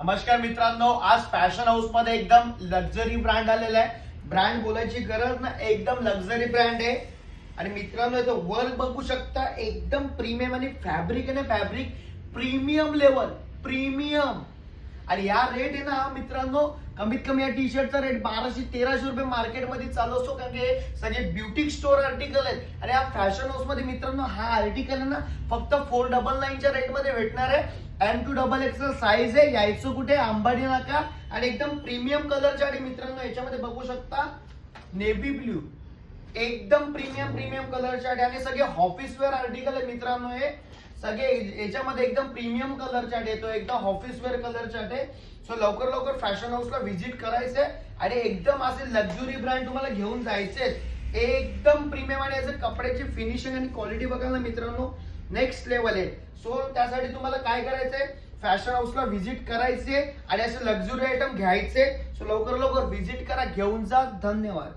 नमस्कार मित्रांनो, आज फॅशन हाऊस मध्ये एकदम लक्झरी ब्रँड आलेला आहे. ब्रँड बोलायची गरज ना, एकदम लक्झरी ब्रँड आहे. आणि मित्रांनो इथं वर्क बघू शकता, एकदम प्रीमियम आणि फॅब्रिक आहे ना, फॅब्रिक प्रीमियम लेवल, प्रीमियम. आणि या रेट आहे ना मित्रांनो, कमीत कमी या टी शर्टचा रेट 1200-1300 रुपये मार्केटमध्ये चालू असतो, कारण की सगळे ब्युटी स्टोर आर्टिकल आहेत. आणि या फॅशन हाऊस मध्ये मित्रांनो हा आर्टिकल आहे ना फक्त 499च्या रेट मध्ये भेटणार आहे. M2XXL साईज आहे. यायचं कुठे? अंबाडी नाका. आणि एकदम प्रीमियम कलरच्या. आणि मित्रांनो याच्यामध्ये बघू शकता नेव्ही ब्ल्यू, एकदम प्रीमियम कलरच्या. आणि सगळे ऑफिस वेअर आर्टिकल आहे मित्रांनो. हे सगळे याच्यामध्ये एकदम प्रीमियम कलर चार्ट येतो, एकदम ऑफिस वेअर कलर चार्ट आहे. सो लवकर फॅशन हाऊसला व्हिजिट करायचंय आणि एकदम असे लक्झरी ब्रँड तुम्हाला घेऊन जायचे, एकदम प्रीमियम. आणि याचे कपड्याची फिनिशिंग आणि क्वालिटी बघायला मित्रांनो नेक्स्ट लेवल आहे. सो त्यासाठी तुम्हाला काय करायचंय, फॅशन हाऊसला व्हिजिट करायचे आणि असे लक्झरी आयटम घ्यायचे. सो लवकर व्हिजिट करा, घेऊन जा. धन्यवाद.